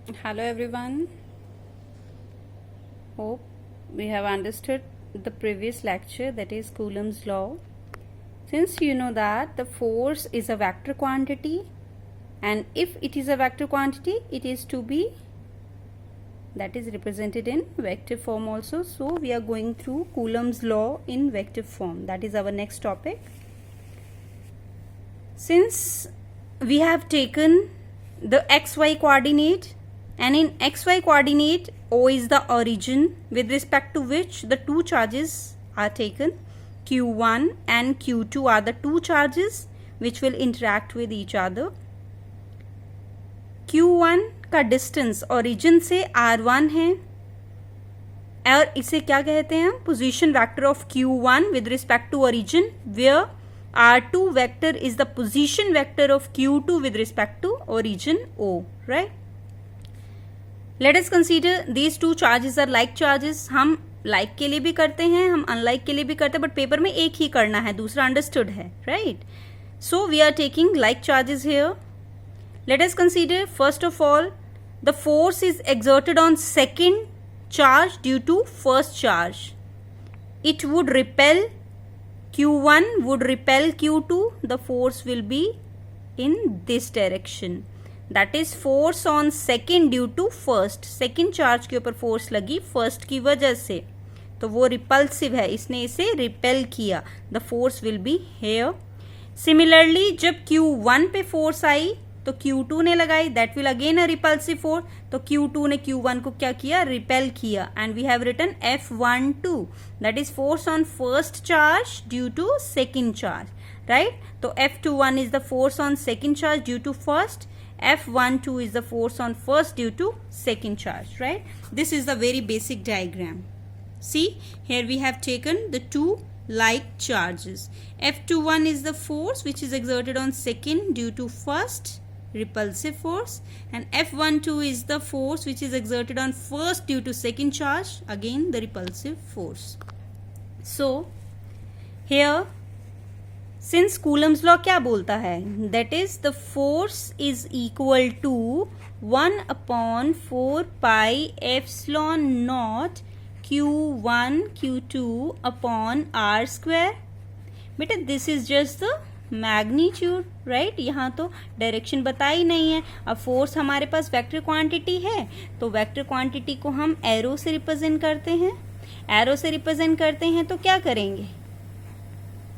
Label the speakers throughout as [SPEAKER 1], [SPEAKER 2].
[SPEAKER 1] Hello everyone. Hope we have understood the previous lecture, that is Coulomb's law. Since you know that the force is a vector quantity, and if it is a vector quantity, it is to be that is represented in vector form also. So we are going through Coulomb's law in vector form. That is our next topic. Since we have taken the xy coordinate, and in xy coordinate O is the origin with respect to which the two charges are taken. Q1 and Q2 are the two charges which will interact with each other. Q1 का distance origin से R1 है और इसे क्या कहते हैं हम? Position vector of Q1 with respect to origin, where R2 vector is the position vector of Q2 with respect to origin O, right? Let us consider these two charges are like charges. हम like के लिए भी करते हैं, हम unlike के लिए भी करते हैं, बट पेपर में एक ही करना है, दूसरा understood है, right? So we are taking like charges here. Let us consider first of all the force is exerted on second charge due to first charge. It would repel Q1 would repel Q2. The force will be in this direction. That is force on second due to first. Second charge के ऊपर force लगी first की वजह से, तो वो repulsive है, इसने इसे repel किया. The force will be here. Similarly जब Q1 पे force आई तो Q2 ने लगाई, that will again a repulsive force. तो Q2 ने Q1 को क्या किया? repel किया. And we have written F12, that is force on first charge due to second charge, right? तो F21 is the force on second charge due to first. F12 is the force on first due to second charge, right? This is the very basic diagram. See, here we have taken the two like charges. F21 is the force which is exerted on second due to first, repulsive force, and F12 is the force which is exerted on first due to second charge, again the repulsive force. So here since Coulomb's law क्या बोलता है? That is the force is equal to 1/4 pi epsilon naught Q1 Q2 upon R square. बेटा this is just the magnitude, right? यहाँ तो direction बताई नहीं है. अब फोर्स हमारे पास वेक्टर क्वांटिटी है, तो वेक्टर क्वांटिटी को हम एरो से रिप्रेजेंट करते हैं. एरो से रिप्रेजेंट करते हैं तो क्या करेंगे?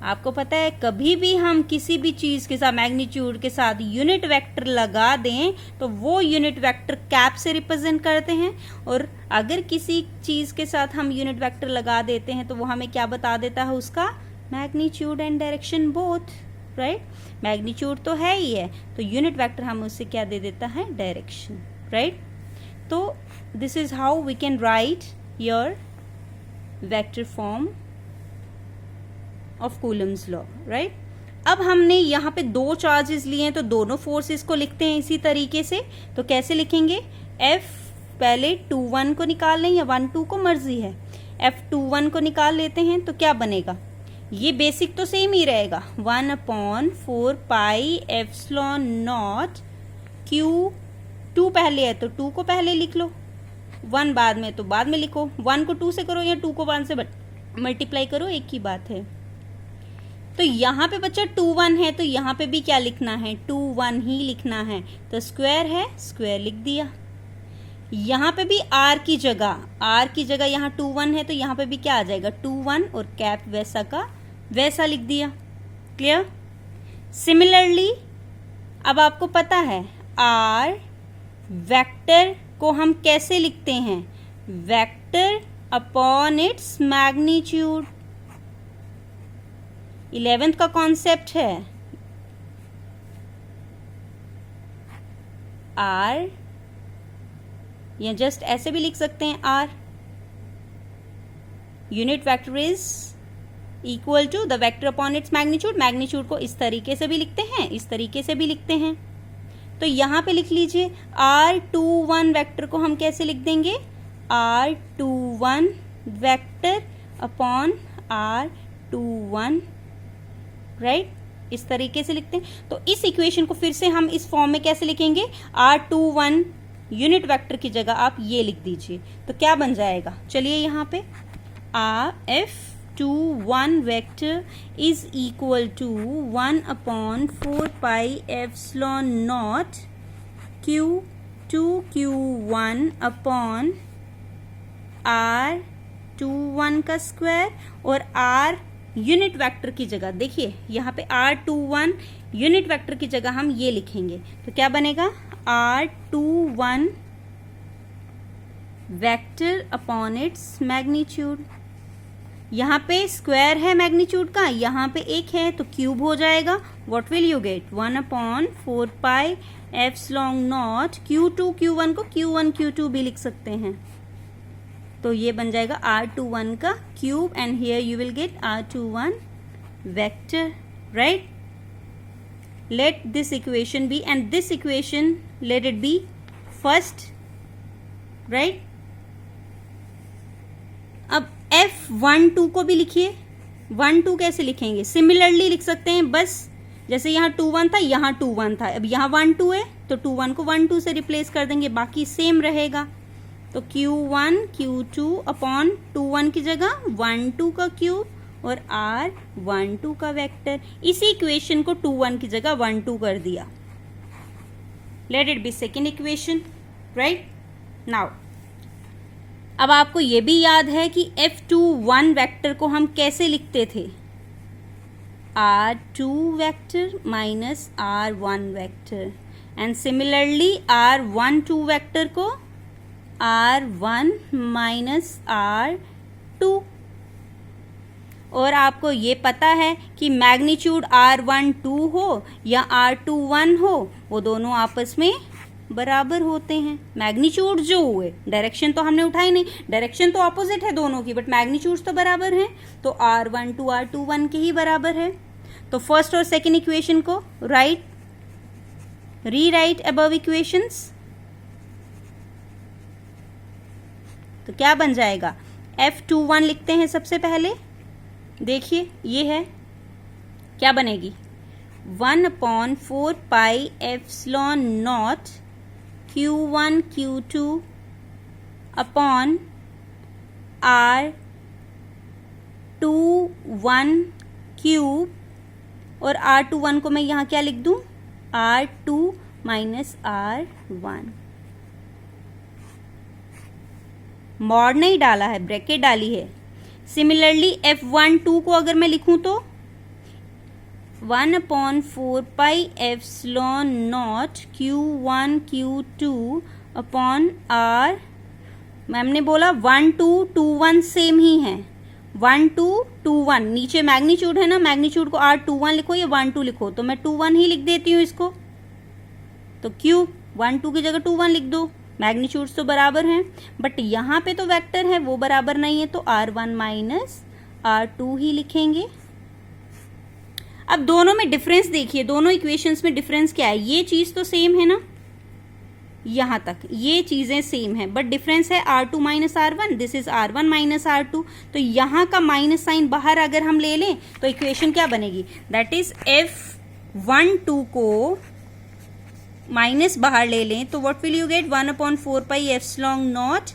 [SPEAKER 1] आपको पता है कभी भी हम किसी भी चीज के साथ मैग्नीट्यूड के साथ यूनिट वेक्टर लगा दें तो वो यूनिट वेक्टर कैप से रिप्रेजेंट करते हैं, और अगर किसी चीज के साथ हम यूनिट वेक्टर लगा देते हैं तो वो हमें क्या बता देता है? उसका magnitude and direction both, right? Magnitude तो है ही है, तो यूनिट वेक्टर हम उससे क्या दे देता है? Direction, right? तो this is how we can write your vector form of Coulomb's law, right? अब हमने यहाँ पे दो चार्जेस लिए हैं तो दोनों फोर्सेस को लिखते हैं इसी तरीके से. तो कैसे लिखेंगे? F पहले 2-1 को निकाल लें या 1-2 को, मर्जी है. F21 को निकाल लेते हैं तो क्या बनेगा? ये बेसिक तो सेम ही रहेगा, 1/4 पाई एप्सिलॉन नॉट Q2 पहले है तो 2 को पहले लिख लो, 1 बाद में तो बाद में लिखो. 1 को 2 से करो या 2 को 1 से मल्टीप्लाई करो, एक ही बात है. तो यहाँ पे बच्चा 2-1 है तो यहाँ पे भी क्या लिखना है? 2-1 ही लिखना है. तो स्क्वायर है, स्क्वायर लिख दिया. यहाँ पे भी R की जगह यहाँ 2-1 है तो यहाँ पे भी क्या आ जाएगा? 2-1 और कैप वैसा का वैसा लिख दिया. क्लियर? सिमिलरली अब आपको पता है R वेक्टर को हम कैसे लिखते हैं? Vector upon its magnitude. 11th का कॉन्सेप्ट है. R या जस्ट ऐसे भी लिख सकते हैं R. Unit vector is equal to the vector upon its magnitude. Magnitude को इस तरीके से भी लिखते हैं, इस तरीके से भी लिखते हैं. तो यहां पे लिख लीजिए R21 वेक्टर को हम कैसे लिख देंगे? R21 vector upon R21, right? इस तरीके से लिखते हैं. तो इस इक्वेशन को फिर से हम इस फॉर्म में कैसे लिखेंगे? R21 यूनिट वेक्टर की जगह आप ये लिख दीजिए। तो क्या बन जाएगा, चलिए यहाँ पे F21 vector is equal to 1/4 epsilon naught Q2Q1 upon R21 का स्क्वायर, और R यूनिट वेक्टर की जगह देखिए यहाँ पे R21 यूनिट वेक्टर की जगह हम ये लिखेंगे। तो क्या बनेगा, R21 vector upon its magnitude. यहाँ पे स्क्वायर है मैग्नीट्यूड का, यहाँ पे एक है तो क्यूब हो जाएगा। What will you get, 1/4 epsilon not Q2 Q1 को Q1 Q2 भी लिख सकते हैं। तो ये बन जाएगा R21 का cube, and here you will get R21 vector, right. Let this equation be, and this equation let it be first, right. अब F12 को भी लिखिए। 1 2 कैसे लिखेंगे, सिमिलरली लिख सकते हैं, बस जैसे यहाँ 2 1 था, यहाँ 2 1 था, अब यहाँ 1 2 है तो 2 1 को 1 2 से रिप्लेस कर देंगे, बाकी सेम रहेगा। तो Q1 Q2 अपॉन 2 1 की जगह 1 2 का क्यूब और R12 का वेक्टर। इसी इक्वेशन को 2 1 की जगह 1 2 कर दिया। Late it B second equation, right. Now अब आपको ये भी याद है कि F21 वेक्टर को हम कैसे लिखते थे, R2 vector minus R1 vector, and similarly R12 vector को R1 माइनस R2। और आपको ये पता है कि मैग्नीट्यूड R12 हो या R21 हो, वो दोनों आपस में बराबर होते हैं। मैग्नीट्यूड जो हुए, डायरेक्शन तो हमने उठाई नहीं, डायरेक्शन तो ऑपोजिट है दोनों की, बट मैग्नीट्यूड तो बराबर हैं, तो R12 R21 के ही बराबर है। तो फर्स्ट और सेकेंड इक्वेशन को रीराइट अबव इक्वेशंस। तो क्या बन जाएगा, F21 लिखते हैं सबसे पहले, देखिए ये है, क्या बनेगी, 1/4 epsilon not Q1 Q2 upon R21 cube, और R21 को मैं यहाँ क्या लिख दूँ, R2 माइनस R1। मॉड नहीं डाला है, ब्रैकेट डाली है। सिमिलरली F12 को अगर मैं लिखूं तो 1/4 epsilon not Q1 Q2 upon R, ma'am ने बोला 1 2 2 1 सेम ही है, 1 2 2 1, नीचे मैग्नीट्यूड है ना, मैग्नीट्यूड को R21 लिखो या 1 2 लिखो, तो मैं 2 1 ही लिख देती हूँ इसको। तो क्यूब 1 2 की जगह 2 1 लिख दो, मैग्नीट्यूड्स तो बराबर हैं, बट यहाँ पे तो वेक्टर है वो बराबर नहीं है, तो R1 माइनस R2 ही लिखेंगे। अब दोनों में डिफरेंस देखिए, दोनों इक्वेशंस में डिफरेंस क्या है, ये चीज तो सेम है ना, यहां तक ये चीजें सेम है, बट डिफरेंस है R2 minus R1, this is R1 minus R2। तो यहां का माइनस साइन बाहर अगर हम ले लें तो इक्वेशन क्या बनेगी, दैट इज F12 को माइनस बाहर ले लें तो what will you get, 1/4 epsilon not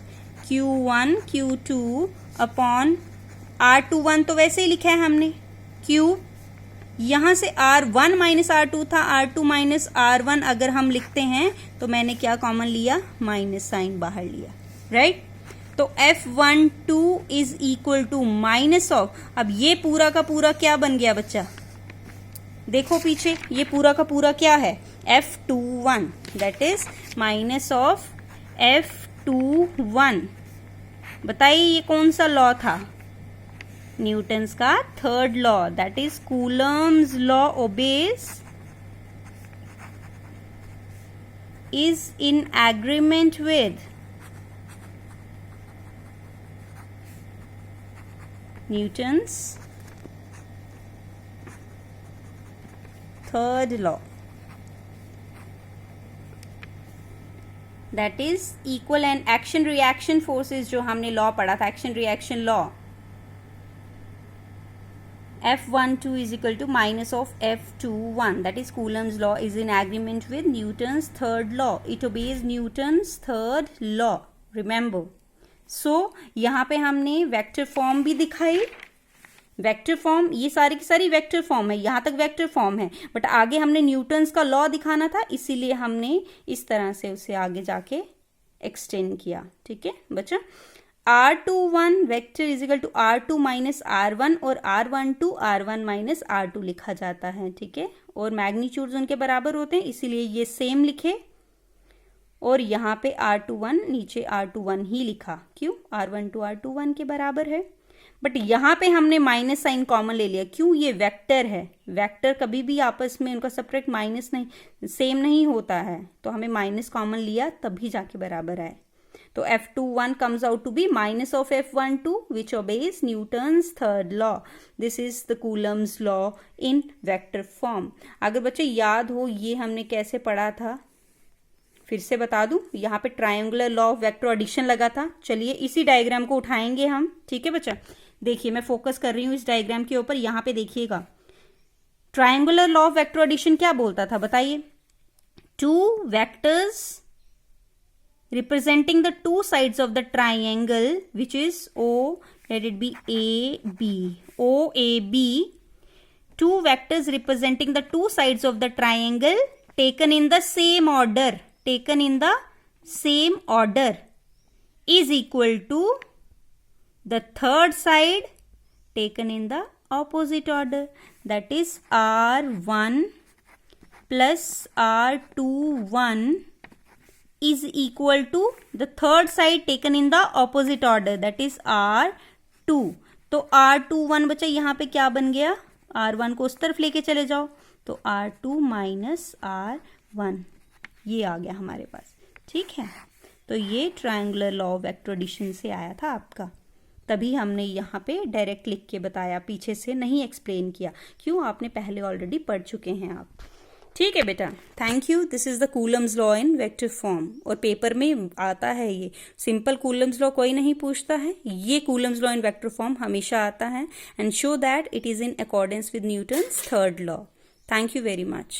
[SPEAKER 1] Q1 Q2 upon R21 तो वैसे ही लिखा है हमने, क्यूब, यहां से R1 माइनस R2 था, R2 माइनस R1 अगर हम लिखते हैं तो मैंने क्या कॉमन लिया, माइनस साइन बाहर लिया, राइट। तो F12 is equal to minus of, अब ये पूरा का पूरा क्या बन गया बच्चा, देखो पीछे, ये पूरा का पूरा क्या है, F21, that is minus of F21। बताइए ये कौन सा लॉ था, न्यूटन्स का third law, that is Coulomb's law obeys, is in agreement with Newton's third law, that is equal and action reaction forces, जो हमने लॉ पढ़ा था, action reaction law, F12 is equal to minus of F21. That is Coulomb's law is in agreement with Newton's third law. It obeys Newton's third law. Remember. So यहाँ पे हमने vector form भी दिखाई. Vector form ये सारी की सारी vector form है, यहाँ तक वेक्टर फॉर्म है, बट आगे हमने न्यूटन्स का लॉ दिखाना था, इसीलिए हमने इस तरह से उसे आगे जाके एक्सटेंड किया. ठीक है बच्चा. R21 vector is equal to R2 minus R1 और R12 R1 माइनस R2 लिखा जाता है. ठीक है. और मैग्नीट्यूड्स उनके बराबर होते हैं, इसीलिए ये सेम लिखे और यहाँ पे R21 नीचे R21 ही लिखा. क्यों? R12 R21 के बराबर है. बट यहाँ पे हमने माइनस साइन कॉमन ले लिया. क्यों? ये वेक्टर है. वेक्टर कभी भी आपस में उनका सब्ट्रैक्ट माइनस नहीं सेम नहीं होता है, तो हमें माइनस कॉमन लिया तभी जाके बराबर आए. तो F21 comes out to be minus of F12 which obeys Newton's third law. This is the Coulomb's law in vector form. अगर बच्चे याद हो ये हमने कैसे पढ़ा था, फिर से बता दूं. यहाँ पे triangular law of vector addition लगा था. चलिए इसी डायग्राम को उठाएंगे हम. ठीक है बच्चा. देखिए मैं फोकस कर रही हूँ इस डायग्राम के ऊपर. यहाँ पे देखिएगा triangular law of vector addition क्या बोलता था बताइए. Two vectors representing the two sides of the triangle which is O, let it be AB, OAB, two vectors representing the two sides of the triangle taken in the same order is equal to the third side taken in the opposite order, that is R1 plus R21 is equal to the third side taken in the opposite order, that is R2. तो R21 बच्चा यहाँ पे क्या बन गया. R1 को उस तरफ लेके चले जाओ तो R2 माइनस R1 ये आ गया हमारे पास. ठीक है. तो ये triangular law of vector addition से आया था आपका, तभी हमने यहाँ पे डायरेक्ट लिख के बताया, पीछे से नहीं एक्सप्लेन किया. क्यों? आपने पहले ऑलरेडी पढ़ चुके हैं आप. ठीक है बेटा. Thank you. This is the Coulomb's law in vector form. और पेपर में आता है ये. सिंपल कूलम्स लॉ कोई नहीं पूछता है, ये Coulomb's law in vector form हमेशा आता है. And show that it is in accordance with Newton's third law. Thank you very much.